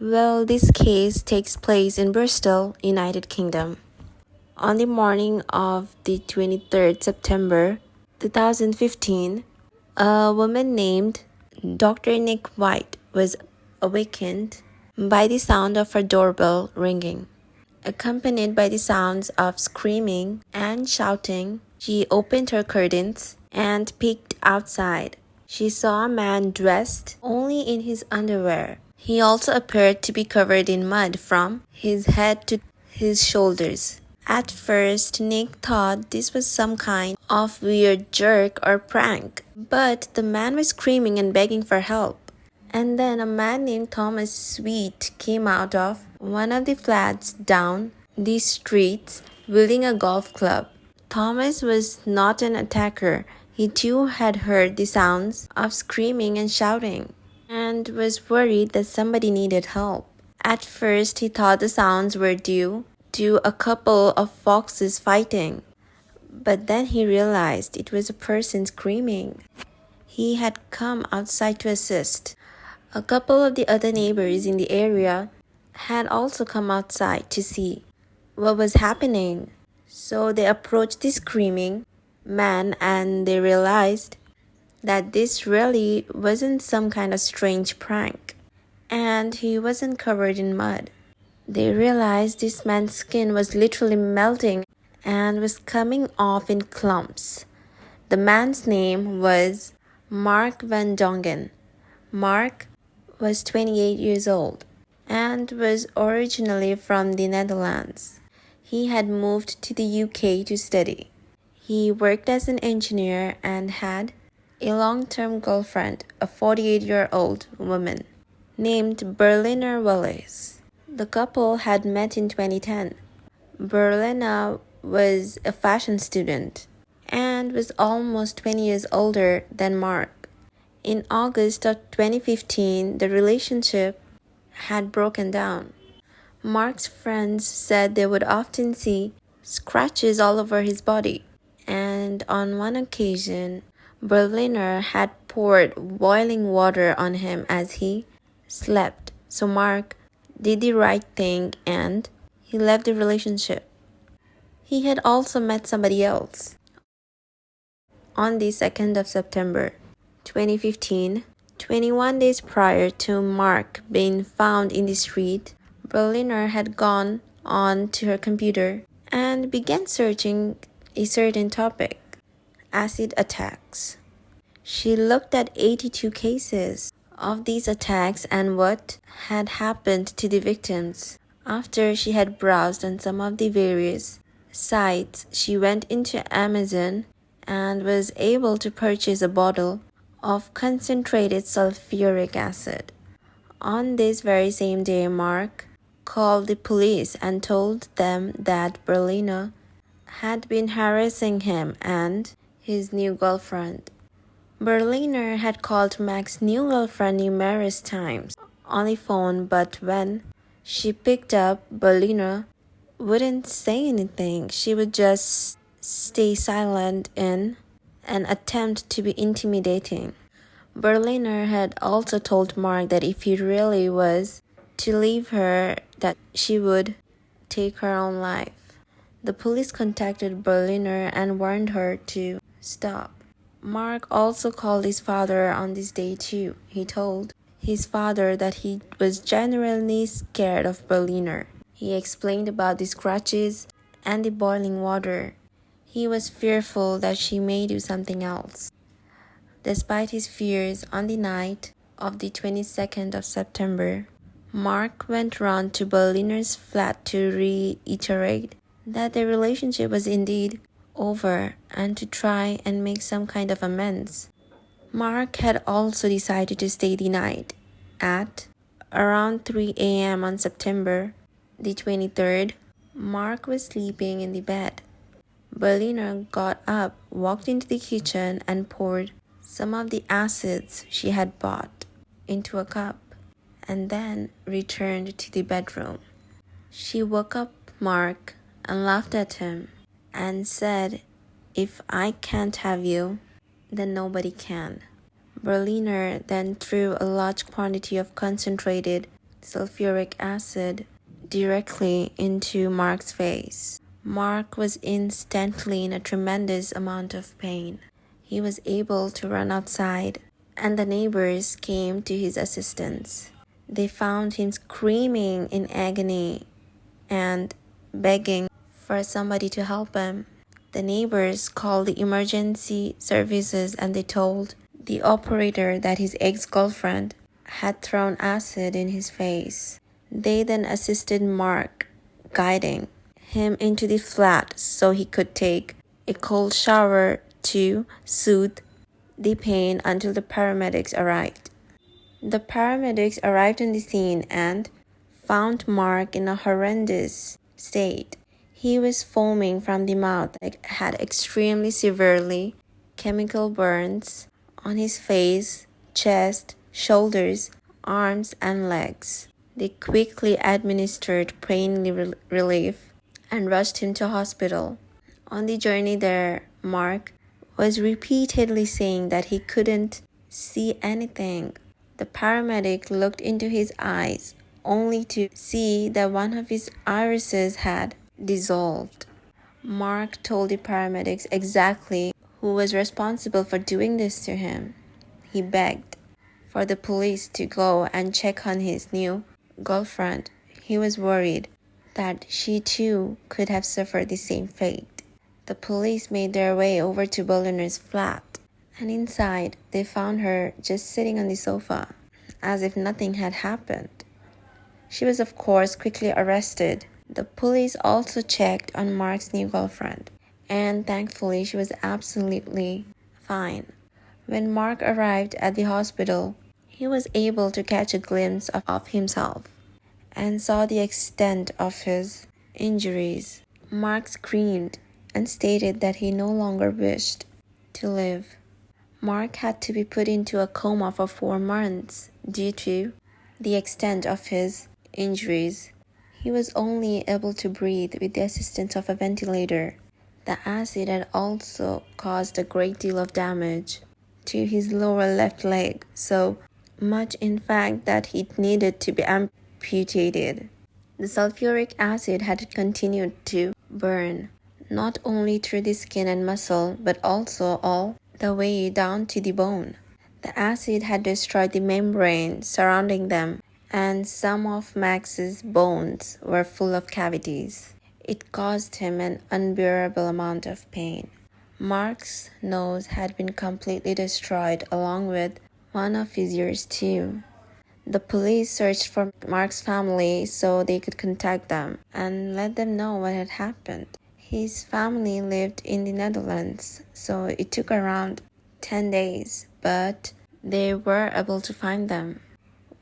Well, this case takes place in Bristol, United Kingdom. On the morning of the 23rd September 2015, a woman named Dr. Nick White was awakened by the sound of her doorbell ringing. Accompanied by the sounds of screaming and shouting, she opened her curtains and peeked outside. She saw a man dressed only in his underwear. He also appeared to be covered in mud from his head to his shoulders. At first, Nick thought this was some kind of weird jerk or prank, but the man was screaming and begging for help. And then a man named Thomas Sweet came out of one of the flats down the streets wielding a golf club. Thomas was not an attacker. He too had heard the sounds of screaming and shouting and was worried that somebody needed help. At first, he thought the sounds were due to a couple of foxes fighting, but then he realized it was a person screaming. He had come outside to assist. A couple of the other neighbors in the area had also come outside to see what was happening. So they approached the screaming man and they realized that this really wasn't some kind of strange prank, and he wasn't covered in mud. They realized this man's skin was literally melting and was coming off in clumps. The man's name was Markvandongen. Mark was 28 years old and was originally from the Netherlands. He had moved to the UK to study. He worked as an engineer and had a long-term girlfriend, a 48-year-old woman named Berliner Wallace. The couple had met in 2010. Berliner was a fashion student and was almost 20 years older than Mark. In August of 2015, the relationship had broken down. Mark's friends said they would often see scratches all over his body, and on one occasion, Berliner had poured boiling water on him as he slept. So Mark did the right thing and he left the relationship. He had also met somebody else. On the 2nd of September 2015, 21 days prior to Mark being found in the street, Berliner had gone on to her computer and began searching a certain topic: acid attacks. She looked at 82 cases of these attacks and what had happened to the victims. After she had browsed on some of the various sites, she went into Amazon and was able to purchase a bottle of concentrated sulfuric acid. On this very same day, Mark called the police and told them that Berliner had been harassing him and his new girlfriend. Berliner had called Mac's new girlfriend numerous times on the phone, but when she picked up, Berliner wouldn't say anything. She would just stay silent in an attempt to be intimidating. Berliner had also told Mark that if he really was to leave her, that she would take her own life. The police contacted Berliner and warned her to stop. Mark also called his father on this day too. He told his father that he was genuinely scared of Berliner. He explained about the scratches and the boiling water. He was fearful that she may do something else. Despite his fears, on the night of the 22nd of September, Mark went round to Berliner's flat to reiterate that their relationship was indeed over and to try and make some kind of amends. Mark had also decided to stay the night. At around 3 a.m. on September the 23rd, Mark was sleeping in the bed. Berliner got up, walked into the kitchen and poured some of the acids she had bought into a cup and then returned to the bedroom. She woke up Mark and laughed at him and said, "If I can't have you, then nobody can." Berliner then threw a large quantity of concentrated sulfuric acid directly into Mark's face. Mark was instantly in a tremendous amount of pain. He was able to run outside, and the neighbors came to his assistance. They found him screaming in agony and begging for somebody to help him. The neighbors called the emergency services and they told the operator that his ex-girlfriend had thrown acid in his face. They then assisted Mark, guiding him into the flat so he could take a cold shower to soothe the pain until the paramedics arrived. The paramedics arrived on the scene and found Mark in a horrendous state. He was foaming from the mouth and had extremely severely chemical burns on his face, chest, shoulders, arms, and legs. They quickly administered pain relief and rushed him to hospital. On the journey there, Mark was repeatedly saying that he couldn't see anything. The paramedic looked into his eyes only to see that one of his irises had dissolved. Mark told the paramedics exactly who was responsible for doing this to him. He begged for the police to go and check on his new girlfriend. He was worried that she too could have suffered the same fate. The police made their way over to Berliner's flat, and inside they found her just sitting on the sofa, as if nothing had happened. She was of course quickly arrested. The police also checked on Mark's new girlfriend, and thankfully she was absolutely fine. When Mark arrived at the hospital, he was able to catch a glimpse of himself and saw the extent of his injuries. Mark screamed and stated that he no longer wished to live. Mark had to be put into a coma for 4 months due to the extent of his injuries. He was only able to breathe with the assistance of a ventilator. The acid had also caused a great deal of damage to his lower left leg, so much in fact that it needed to be amputated. The sulfuric acid had continued to burn, not only through the skin and muscle, but also all the way down to the bone. The acid had destroyed the membrane surrounding them, and some of Max's bones were full of cavities. It caused him an unbearable amount of pain. Mark's nose had been completely destroyed along with one of his ears too. The police searched for Mark's family so they could contact them and let them know what had happened. His family lived in the Netherlands, so it took around 10 days, but they were able to find them.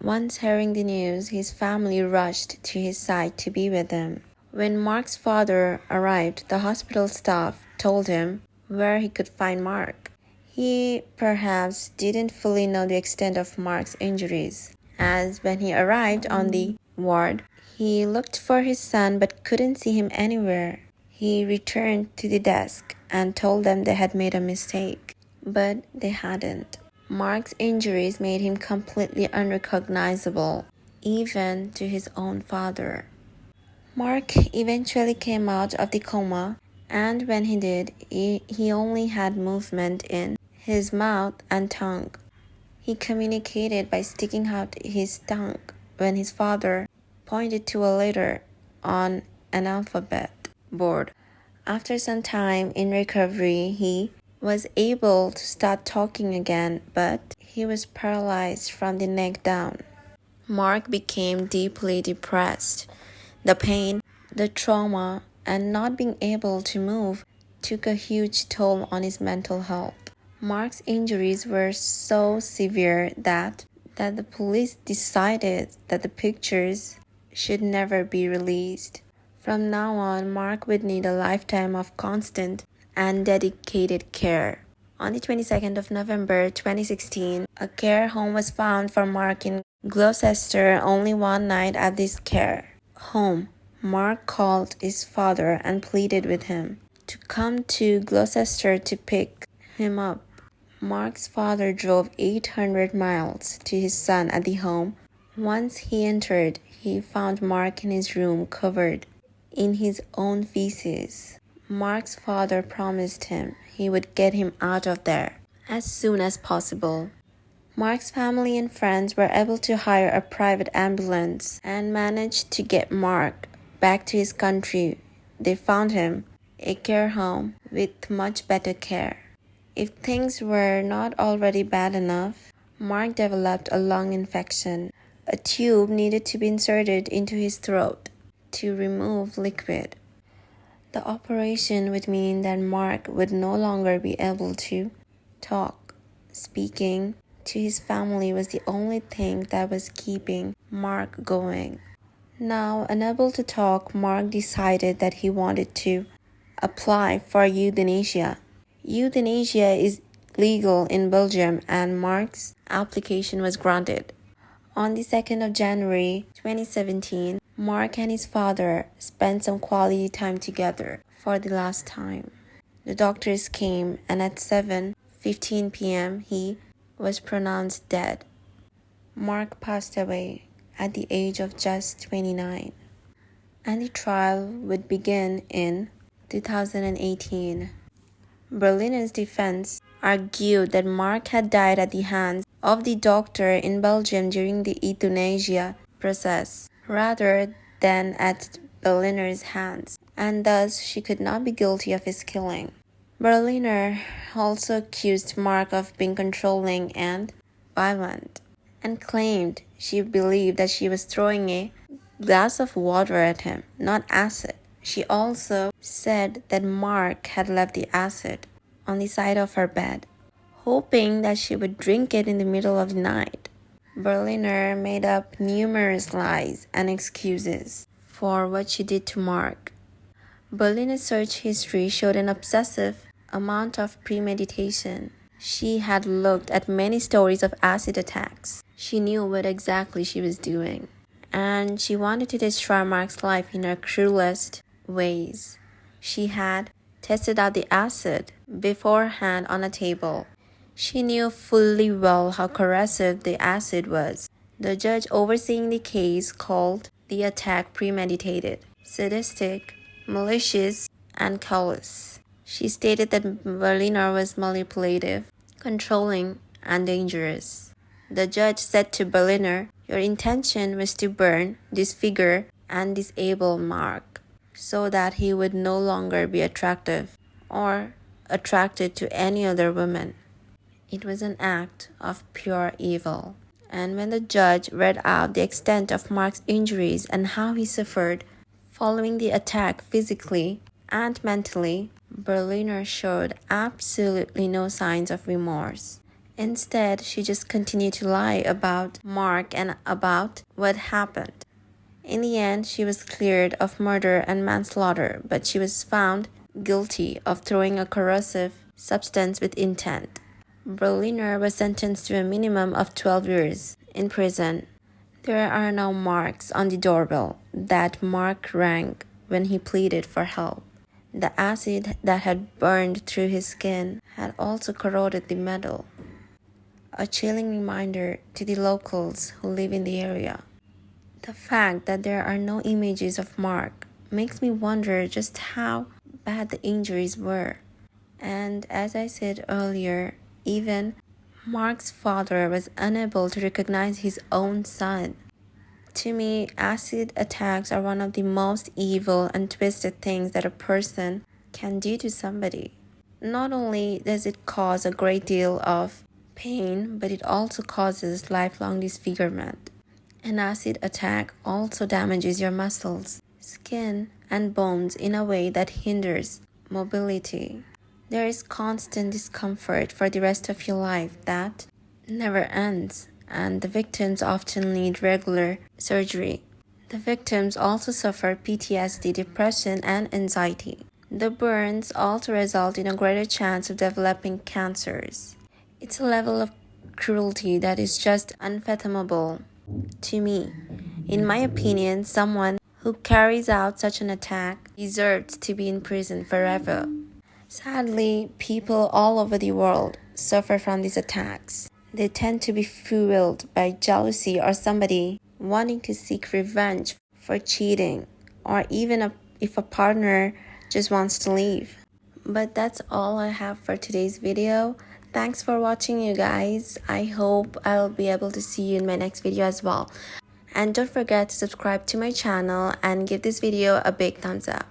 Once hearing the news, his family rushed to his side to be with him. When Mark's father arrived, the hospital staff told him where he could find Mark. He perhaps didn't fully know the extent of Mark's injuries, as when he arrived on the ward, he looked for his son but couldn't see him anywhere. He returned to the desk and told them they had made a mistake, but they hadn't. Mark's injuries made him completely unrecognizable, even to his own father. Mark eventually came out of the coma, and when he did, he only had movement in his mouth and tongue. He communicated by sticking out his tongue when his father pointed to a letter on an alphabet board. After some time in recovery, he was able to start talking again, but he was paralyzed from the neck down. Mark became deeply depressed. The pain, the trauma, and not being able to move took a huge toll on his mental health. Mark's injuries were so severe that the police decided that the pictures should never be released. From now on, Mark would need a lifetime of constant and dedicated care. On the 22nd of November 2016, a care home was found for Mark in Gloucester. Only one night at this care home, Mark called his father and pleaded with him to come to Gloucester to pick him up. Mark's father drove 800 miles to his son at the home Once he entered, he found Mark in his room covered in his own feces. Mark's father promised him he would get him out of there as soon as possible. Mark's family and friends were able to hire a private ambulance and managed to get Mark back to his country. They found him a care home with much better care. If things were not already bad enough, Mark developed a lung infection. A tube needed to be inserted into his throat to remove liquid. The operation would mean that Mark would no longer be able to talk. Speaking to his family was the only thing that was keeping Mark going. Now, unable to talk, Mark decided that he wanted to apply for euthanasia. Euthanasia is legal in Belgium, and Mark's application was granted. On the 2nd of January 2017, Mark and his father spent some quality time together for the last time. The doctors came, and at 7:15 p.m. he was pronounced dead. Mark passed away at the age of just 29, and the trial would begin in 2018. Berliner's defense argued that Mark had died at the hands of the doctor in Belgium during the euthanasia process, rather than at Berliner's hands, and thus she could not be guilty of his killing. Berliner also accused Mark of being controlling and violent, and claimed she believed that she was throwing a glass of water at him, not acid. She also said that Mark had left the acid on the side of her bed, hoping that she would drink it in the middle of the night. Berliner made up numerous lies and excuses for what she did to Mark. Berliner's search history showed an obsessive amount of premeditation. She had looked at many stories of acid attacks. She knew what exactly she was doing, and she wanted to destroy Mark's life in her cruelest ways. She had tested out the acid beforehand on a table. She knew fully well how corrosive the acid was. The judge overseeing the case called the attack premeditated, sadistic, malicious, and callous. She stated that Berliner was manipulative, controlling, and dangerous. The judge said to Berliner, "Your intention was to burn, disfigure, and disable Mark, so that he would no longer be attractive or attracted to any other woman." It was an act of pure evil. And when the judge read out the extent of Mark's injuries and how he suffered following the attack physically and mentally, Berliner showed absolutely no signs of remorse. Instead, she just continued to lie about Mark and about what happened. In the end, she was cleared of murder and manslaughter, but she was found guilty of throwing a corrosive substance with intent. Berliner was sentenced to a minimum of 12 years in prison. There are now marks on the doorbell that Mark rang when he pleaded for help. The acid that had burned through his skin had also corroded the metal. A chilling reminder to the locals who live in the area. The fact that there are no images of Mark makes me wonder just how bad the injuries were. And as I said earlier, even Mark's father was unable to recognize his own son. To me, acid attacks are one of the most evil and twisted things that a person can do to somebody. Not only does it cause a great deal of pain, but it also causes lifelong disfigurement. An acid attack also damages your muscles, skin, and bones in a way that hinders mobility. There is constant discomfort for the rest of your life that never ends, and the victims often need regular surgery. The victims also suffer PTSD, depression, and anxiety. The burns also result in a greater chance of developing cancers. It's a level of cruelty that is just unfathomable to me. In my opinion, someone who carries out such an attack deserves to be in prison forever. Sadly, people all over the world suffer from these attacks. They tend to be fueled by jealousy or somebody wanting to seek revenge for cheating, or even if a partner just wants to leave. But that's all I have for today's video. Thanks for watching, you guys. I hope I'll be able to see you in my next video as well. And don't forget to subscribe to my channel and give this video a big thumbs up.